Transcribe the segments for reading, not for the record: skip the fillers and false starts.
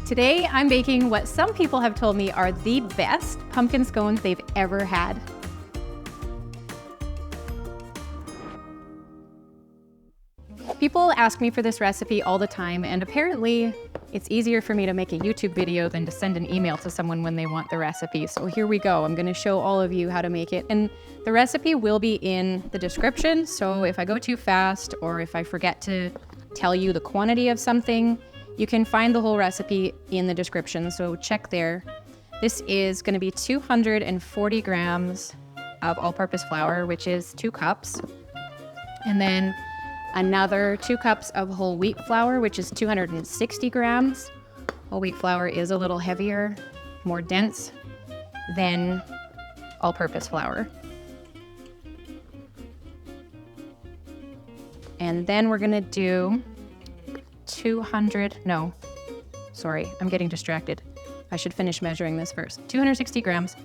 Today, I'm baking what some people have told me are the best pumpkin scones they've ever had. People ask me for this recipe all the time, and apparently it's easier for me to make a YouTube video than to send an email to someone when they want the recipe. So here we go. I'm gonna show all of you how to make it. And the recipe will be in the description. So if I go too fast or if I forget to tell you the quantity of something, you can find the whole recipe in the description, so check there. This is gonna be 240 grams of all-purpose flour, which is 2 cups. And then another 2 cups of whole wheat flour, which is 260 grams. Whole wheat flour is a little heavier, more dense than all-purpose flour. And then we're gonna do 200, I'm getting distracted. I should finish measuring this first. 260 grams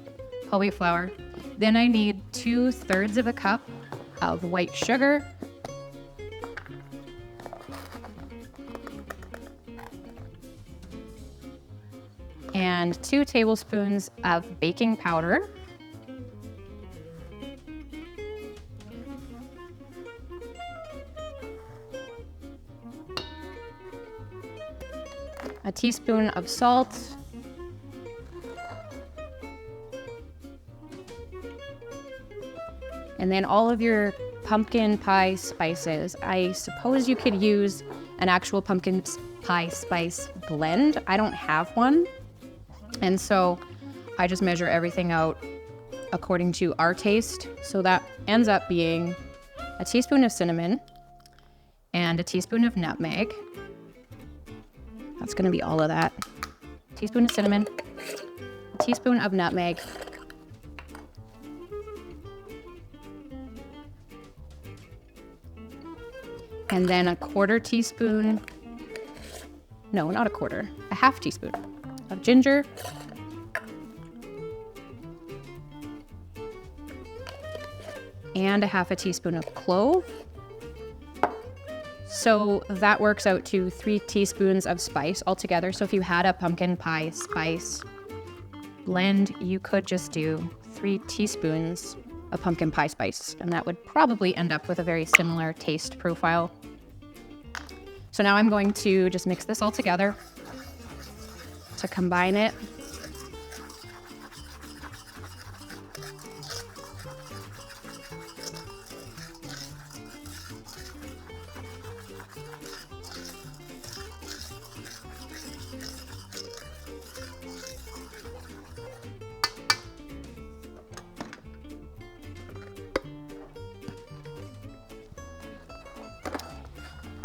whole wheat flour. Then I need 2/3 of a cup of white sugar. And 2 tablespoons of baking powder. A teaspoon of salt. And then all of your pumpkin pie spices. I suppose you could use an actual pumpkin pie spice blend. I don't have one. And so I just measure everything out according to our taste. So that ends up being a teaspoon of cinnamon and a teaspoon of nutmeg. That's gonna be all of that. Teaspoon of cinnamon, a teaspoon of nutmeg, and then a half teaspoon of ginger, and a half a teaspoon of clove. So that works out to 3 teaspoons of spice altogether. So if you had a pumpkin pie spice blend, you could just do 3 teaspoons of pumpkin pie spice, and that would probably end up with a very similar taste profile. So now I'm going to just mix this all together to combine it.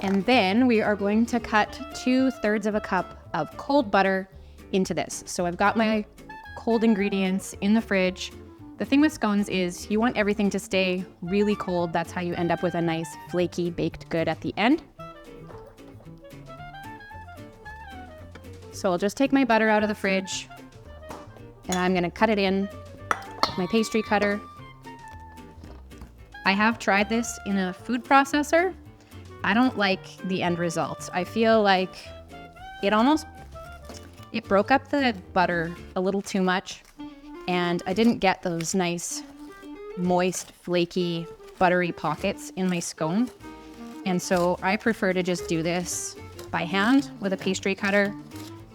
And then we are going to cut 2/3 of a cup of cold butter into this. So I've got my cold ingredients in the fridge. The thing with scones is you want everything to stay really cold. That's how you end up with a nice flaky baked good at the end. So I'll just take my butter out of the fridge and I'm gonna cut it in with my pastry cutter. I have tried this in a food processor. I don't like the end result. I feel like it broke up the butter a little too much, and I didn't get those nice, moist, flaky, buttery pockets in my scone. And so I prefer to just do this by hand with a pastry cutter.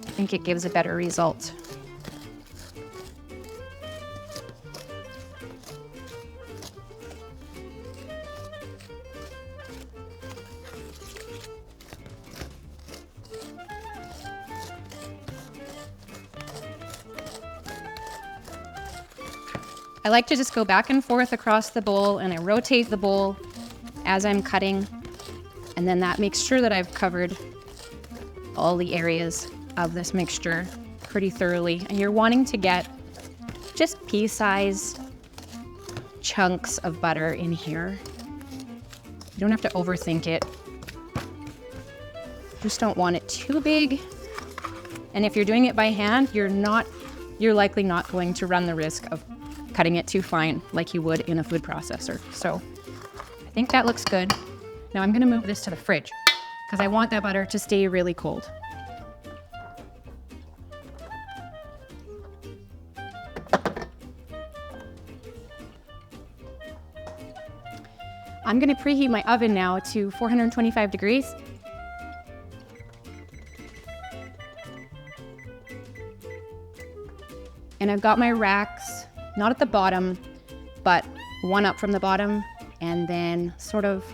I think it gives a better result. I like to just go back and forth across the bowl, and I rotate the bowl as I'm cutting, and then that makes sure that I've covered all the areas of this mixture pretty thoroughly. And you're wanting to get just pea-sized chunks of butter in here. You don't have to overthink it. Just don't want it too big. And if you're doing it by hand, you're likely not going to run the risk of cutting it too fine like you would in a food processor. So I think that looks good. Now I'm gonna move this to the fridge because I want that butter to stay really cold. I'm gonna preheat my oven now to 425 degrees. And I've got my racks, not at the bottom, but one up from the bottom, and then sort of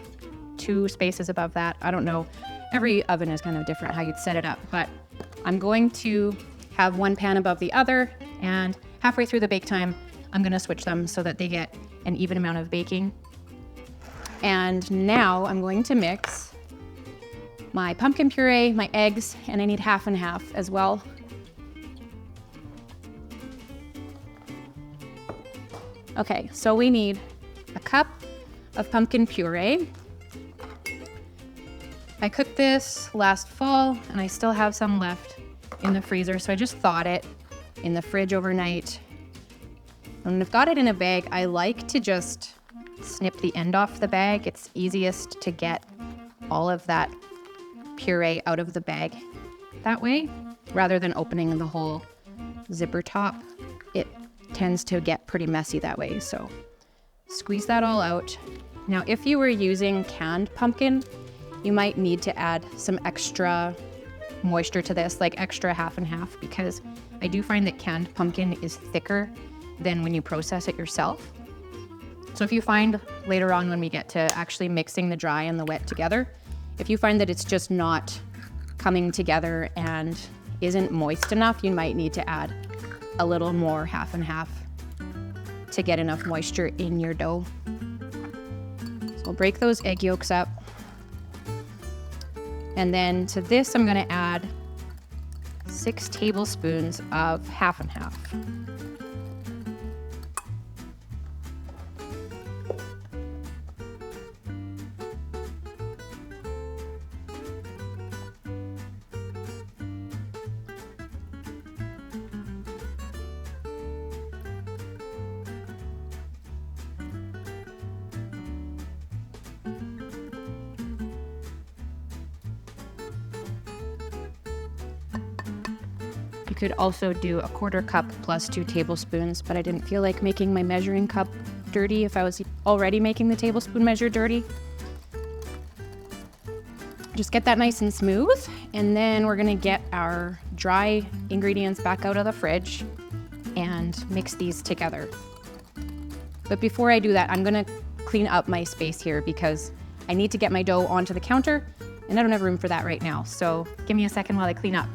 2 spaces above that. I don't know, every oven is kind of different how you'd set it up, but I'm going to have one pan above the other, and halfway through the bake time, I'm gonna switch them so that they get an even amount of baking. And now I'm going to mix my pumpkin puree, my eggs, and I need half and half as well. Okay, so we need a cup of pumpkin puree. I cooked this last fall and I still have some left in the freezer, so I just thawed it in the fridge overnight. And I've got it in a bag. I like to just snip the end off the bag. It's easiest to get all of that puree out of the bag that way, rather than opening the whole zipper top. It tends to get pretty messy that way, so squeeze that all out. Now, if you were using canned pumpkin, you might need to add some extra moisture to this, like extra half and half, because I do find that canned pumpkin is thicker than when you process it yourself. So if you find later on when we get to actually mixing the dry and the wet together, if you find that it's just not coming together and isn't moist enough, you might need to add a little more half and half to get enough moisture in your dough. So I'll break those egg yolks up. And then to this, I'm gonna add 6 tablespoons of half and half. You could also do a 1/4 cup plus 2 tablespoons, but I didn't feel like making my measuring cup dirty if I was already making the tablespoon measure dirty. Just get that nice and smooth, and then we're gonna get our dry ingredients back out of the fridge and mix these together. But before I do that, I'm gonna clean up my space here because I need to get my dough onto the counter, and I don't have room for that right now. So give me a second while I clean up.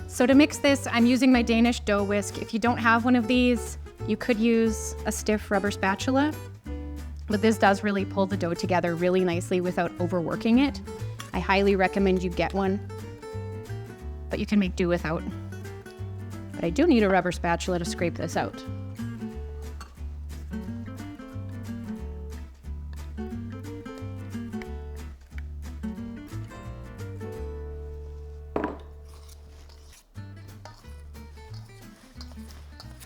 So to mix this, I'm using my Danish dough whisk. If you don't have one of these, you could use a stiff rubber spatula, but this does really pull the dough together really nicely without overworking it. I highly recommend you get one, but you can make do without. But I do need a rubber spatula to scrape this out.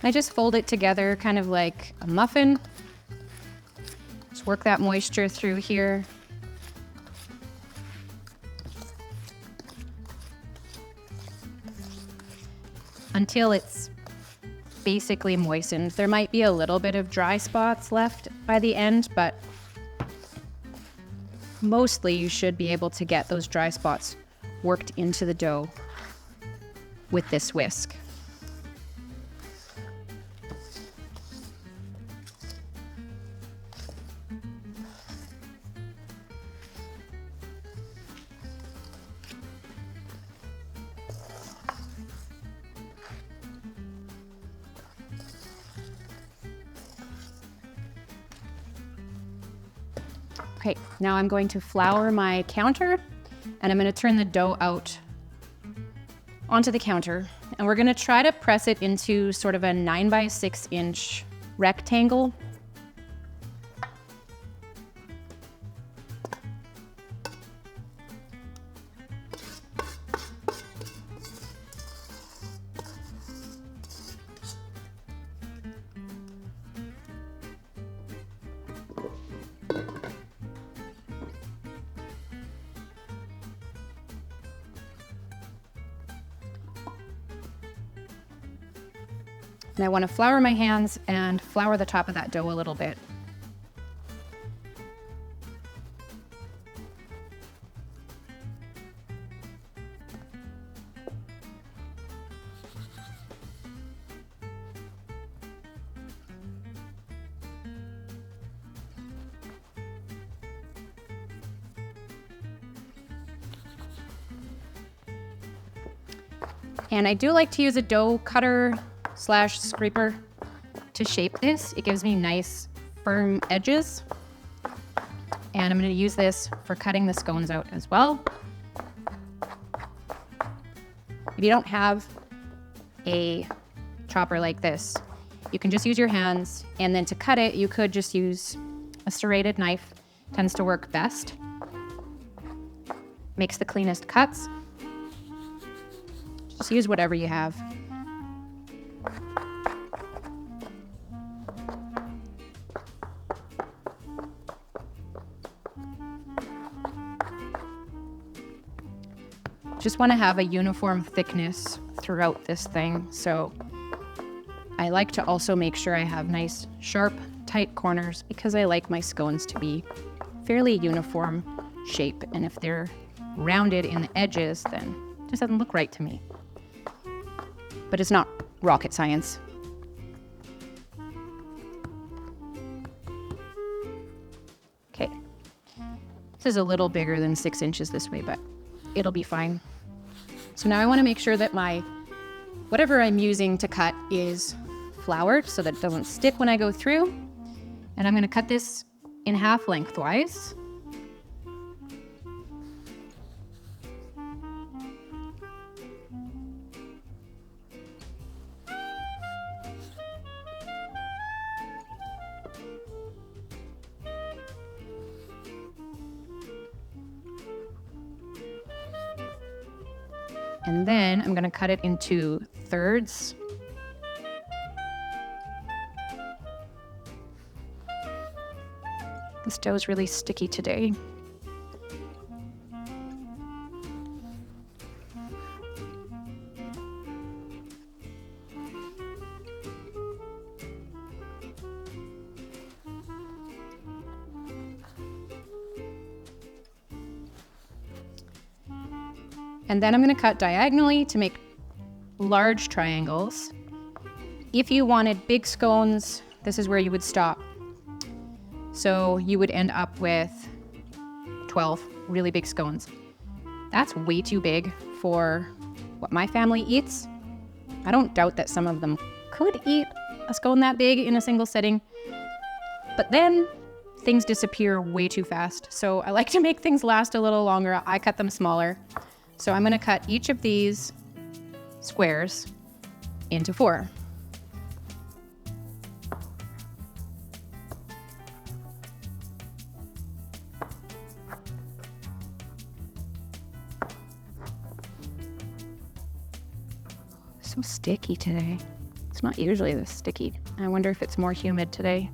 I just fold it together kind of like a muffin. Just work that moisture through here. Until it's basically moistened. There might be a little bit of dry spots left by the end, but mostly you should be able to get those dry spots worked into the dough with this whisk. Okay, now I'm going to flour my counter and I'm going to turn the dough out onto the counter, and we're going to try to press it into sort of a 9 by 6 inch rectangle. And I want to flour my hands and flour the top of that dough a little bit. And I do like to use a dough cutter / scraper to shape this. It gives me nice firm edges. And I'm going to use this for cutting the scones out as well. If you don't have a chopper like this, you can just use your hands. And then to cut it, you could just use a serrated knife. Tends to work best. Makes the cleanest cuts. Just use whatever you have. Just want to have a uniform thickness throughout this thing. So I like to also make sure I have nice, sharp, tight corners because I like my scones to be fairly uniform shape. And if they're rounded in the edges, then it just doesn't look right to me. But it's not rocket science. Okay. This is a little bigger than 6 inches this way, but it'll be fine. So now I want to make sure that whatever I'm using to cut is floured so that it doesn't stick when I go through. And I'm going to cut this in half lengthwise. And then I'm going to cut it into thirds. This dough is really sticky today. And then I'm going to cut diagonally to make large triangles. If you wanted big scones, this is where you would stop. So you would end up with 12 really big scones. That's way too big for what my family eats. I don't doubt that some of them could eat a scone that big in a single sitting, but then things disappear way too fast. So I like to make things last a little longer. I cut them smaller. So I'm going to cut each of these squares into 4. So sticky today. It's not usually this sticky. I wonder if it's more humid today.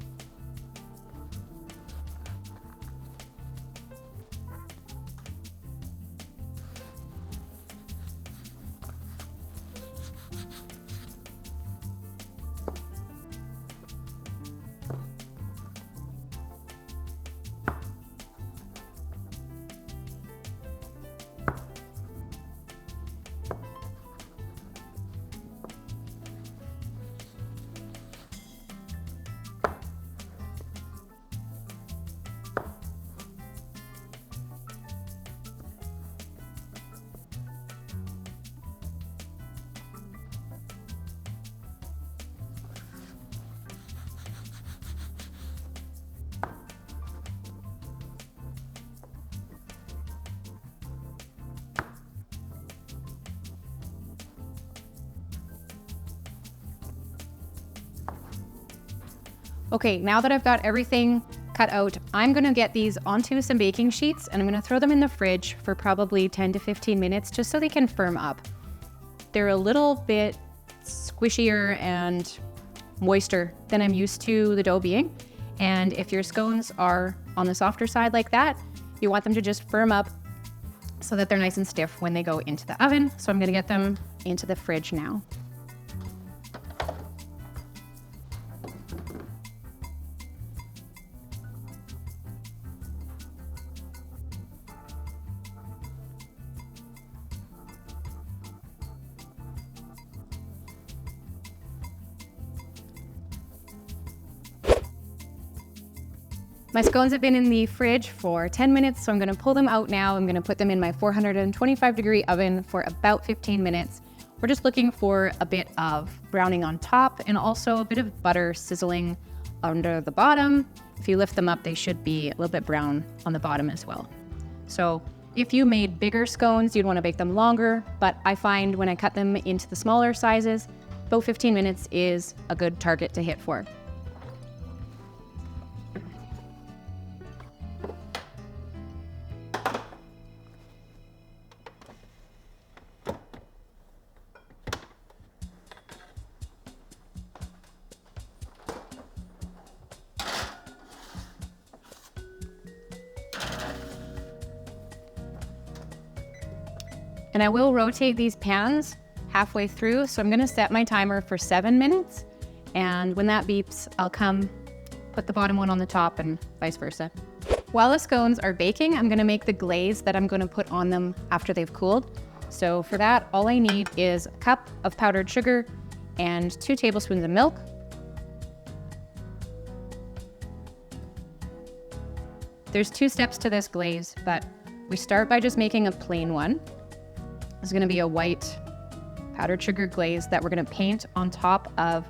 Okay, now that I've got everything cut out, I'm gonna get these onto some baking sheets and I'm gonna throw them in the fridge for probably 10 to 15 minutes just so they can firm up. They're a little bit squishier and moister than I'm used to the dough being. And if your scones are on the softer side like that, you want them to just firm up so that they're nice and stiff when they go into the oven. So I'm gonna get them into the fridge now. My scones have been in the fridge for 10 minutes, so I'm gonna pull them out now. I'm gonna put them in my 425-degree oven for about 15 minutes. We're just looking for a bit of browning on top and also a bit of butter sizzling under the bottom. If you lift them up, they should be a little bit brown on the bottom as well. So if you made bigger scones, you'd wanna bake them longer, but I find when I cut them into the smaller sizes, about 15 minutes is a good target to hit for. And I will rotate these pans halfway through, so I'm gonna set my timer for 7 minutes, and when that beeps, I'll come put the bottom one on the top and vice versa. While the scones are baking, I'm gonna make the glaze that I'm gonna put on them after they've cooled. So for that, all I need is a cup of powdered sugar and 2 tablespoons of milk. There's 2 steps to this glaze, but we start by just making a plain one. This is gonna be a white powdered sugar glaze that we're gonna paint on top of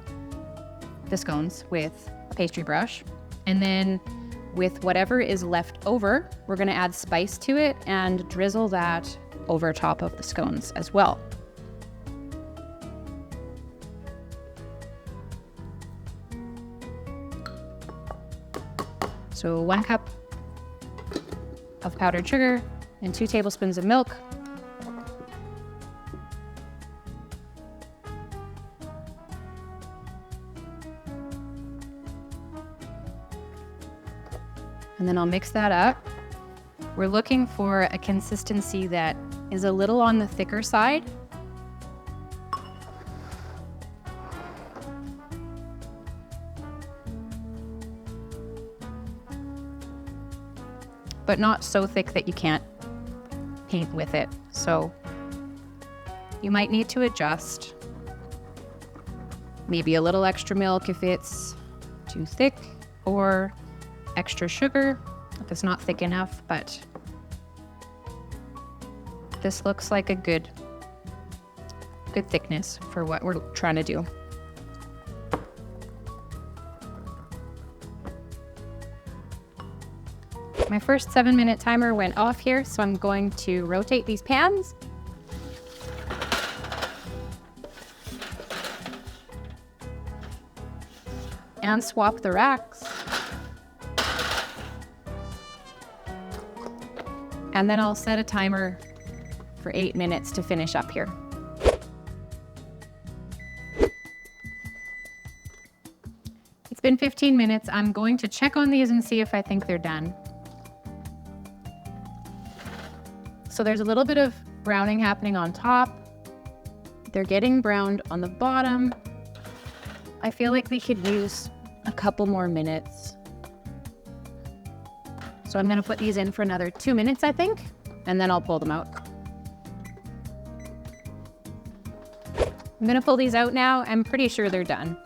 the scones with a pastry brush. And then with whatever is left over, we're gonna add spice to it and drizzle that over top of the scones as well. So 1 cup of powdered sugar and 2 tablespoons of milk. And then I'll mix that up. We're looking for a consistency that is a little on the thicker side. But not so thick that you can't paint with it. So you might need to adjust. Maybe a little extra milk if it's too thick, or extra sugar if it's not thick enough, but this looks like a good thickness for what we're trying to do. My first 7-minute timer went off here, so I'm going to rotate these pans. And swap the racks. And then I'll set a timer for 8 minutes to finish up here. It's been 15 minutes. I'm going to check on these and see if I think they're done. So there's a little bit of browning happening on top. They're getting browned on the bottom. I feel like they could use a couple more minutes. So I'm gonna put these in for another 2 minutes, I think, and then I'll pull them out. I'm gonna pull these out now. I'm pretty sure they're done.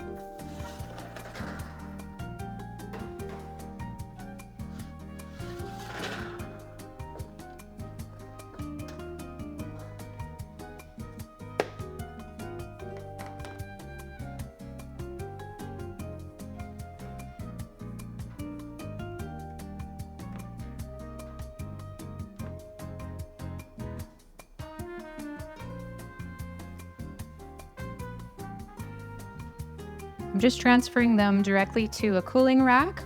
I'm just transferring them directly to a cooling rack.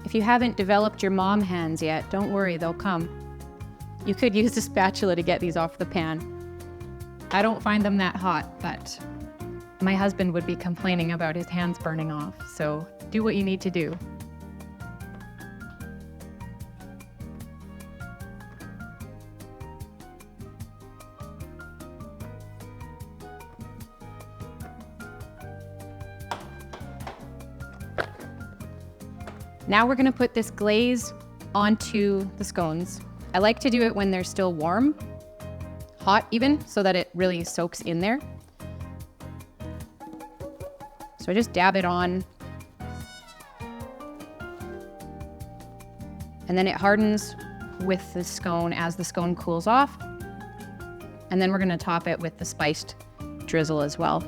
If you haven't developed your mom hands yet, don't worry, they'll come. You could use a spatula to get these off the pan. I don't find them that hot, but my husband would be complaining about his hands burning off, so do what you need to do. Now we're gonna put this glaze onto the scones. I like to do it when they're still warm, hot even, so that it really soaks in there. So I just dab it on. And then it hardens with the scone as the scone cools off. And then we're gonna top it with the spiced drizzle as well.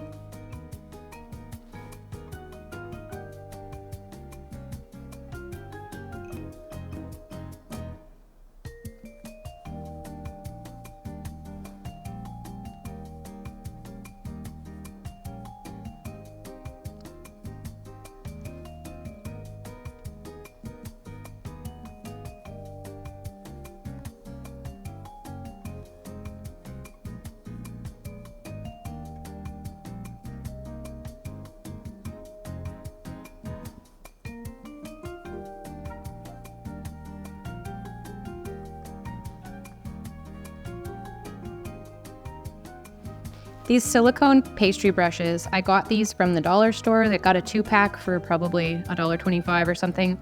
These silicone pastry brushes, I got these from the dollar store. They got a 2-pack for probably $1.25 or something.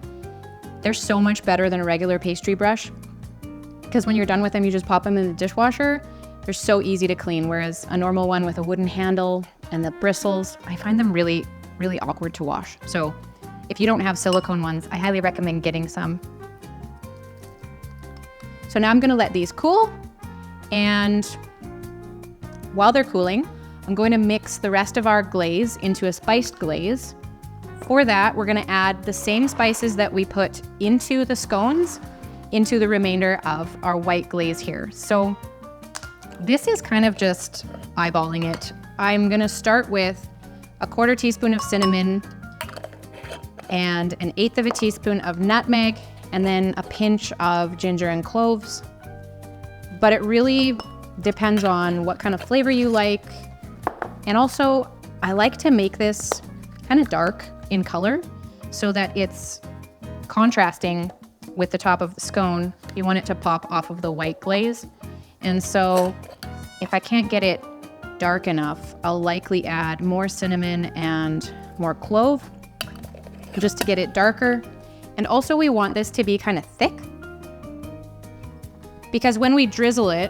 They're so much better than a regular pastry brush because when you're done with them, you just pop them in the dishwasher. They're so easy to clean, whereas a normal one with a wooden handle and the bristles, I find them really, really awkward to wash. So if you don't have silicone ones, I highly recommend getting some. So now I'm gonna let these cool, and while they're cooling, I'm going to mix the rest of our glaze into a spiced glaze. For that, we're gonna add the same spices that we put into the scones into the remainder of our white glaze here. So this is kind of just eyeballing it. I'm gonna start with a 1/4 teaspoon of cinnamon and 1/8 of a teaspoon of nutmeg, and then a pinch of ginger and cloves. But it really depends on what kind of flavor you like. And also, I like to make this kind of dark in color so that it's contrasting with the top of the scone. You want it to pop off of the white glaze. And so if I can't get it dark enough, I'll likely add more cinnamon and more clove just to get it darker. And also we want this to be kind of thick because when we drizzle it,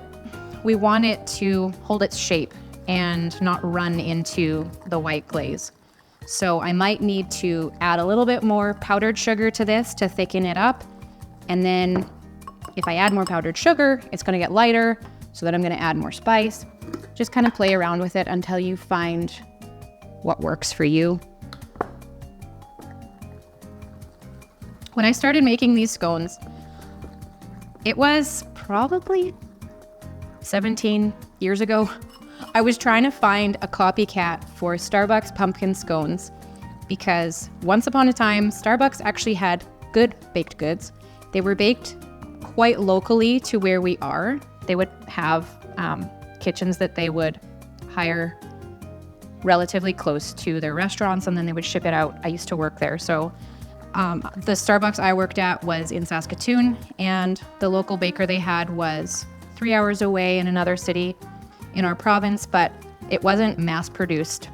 we want it to hold its shape and not run into the white glaze. So I might need to add a little bit more powdered sugar to this to thicken it up. And then if I add more powdered sugar, it's gonna get lighter, so then I'm gonna add more spice. Just kind of play around with it until you find what works for you. When I started making these scones, it was probably 17 years ago. I was trying to find a copycat for Starbucks pumpkin scones because once upon a time, Starbucks actually had good baked goods. They were baked quite locally to where we are. They would have kitchens that they would hire relatively close to their restaurants, and then they would ship it out. I used to work there. So the Starbucks I worked at was in Saskatoon, and the local baker they had was 3 hours away in another city in our province, but it wasn't mass produced,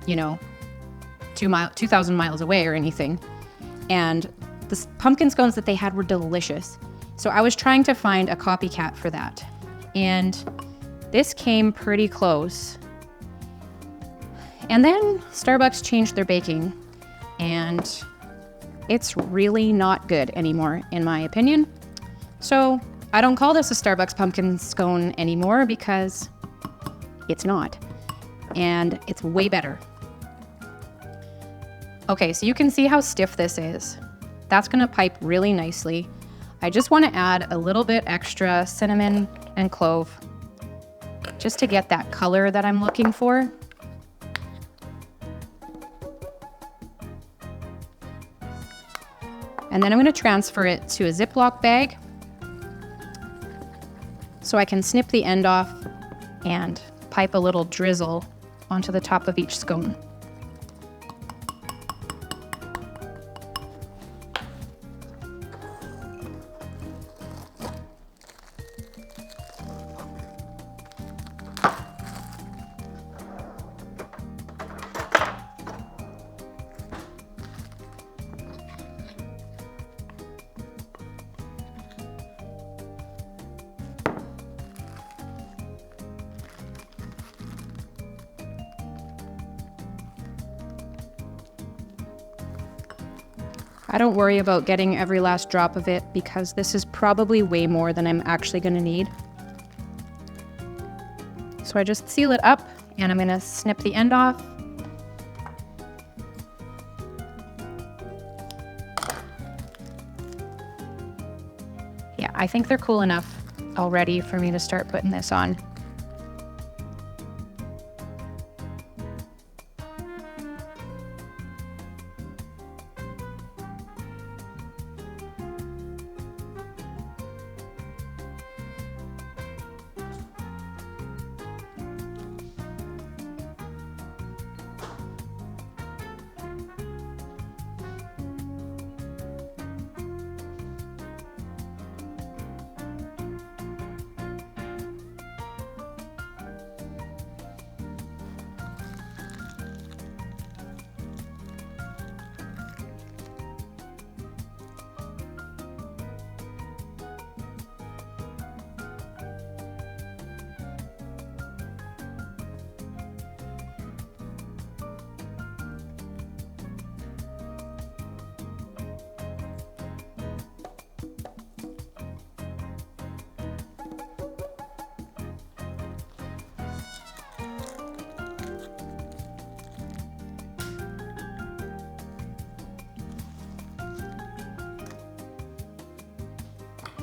2,000 miles away or anything. And the pumpkin scones that they had were delicious. So I was trying to find a copycat for that. And this came pretty close. And then Starbucks changed their baking, and it's really not good anymore, in my opinion. So I don't call this a Starbucks pumpkin scone anymore because it's not. And it's way better. Okay, so you can see how stiff this is. That's gonna pipe really nicely. I just wanna add a little bit extra cinnamon and clove just to get that color that I'm looking for. And then I'm gonna transfer it to a Ziploc bag so I can snip the end off and pipe a little drizzle onto the top of each scone. I don't worry about getting every last drop of it because this is probably way more than I'm actually gonna need. So I just seal it up and I'm gonna snip the end off. Yeah, I think they're cool enough already for me to start putting this on.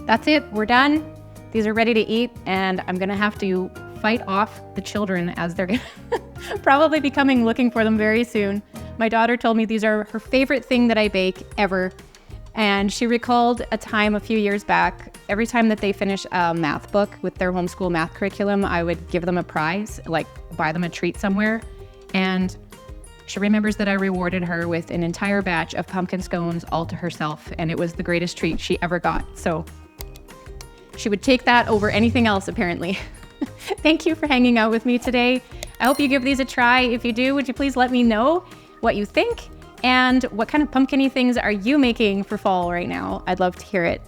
That's it, we're done. These are ready to eat, and I'm gonna have to fight off the children as they're probably be coming looking for them very soon. My daughter told me these are her favorite thing that I bake ever. And she recalled a time a few years back, every time that they finish a math book with their homeschool math curriculum, I would give them a prize, like buy them a treat somewhere. And she remembers that I rewarded her with an entire batch of pumpkin scones all to herself, and it was the greatest treat she ever got. So she would take that over anything else, apparently. Thank you for hanging out with me today. I hope you give these a try. If you do, would you please let me know what you think and what kind of pumpkin-y things are you making for fall right now? I'd love to hear it.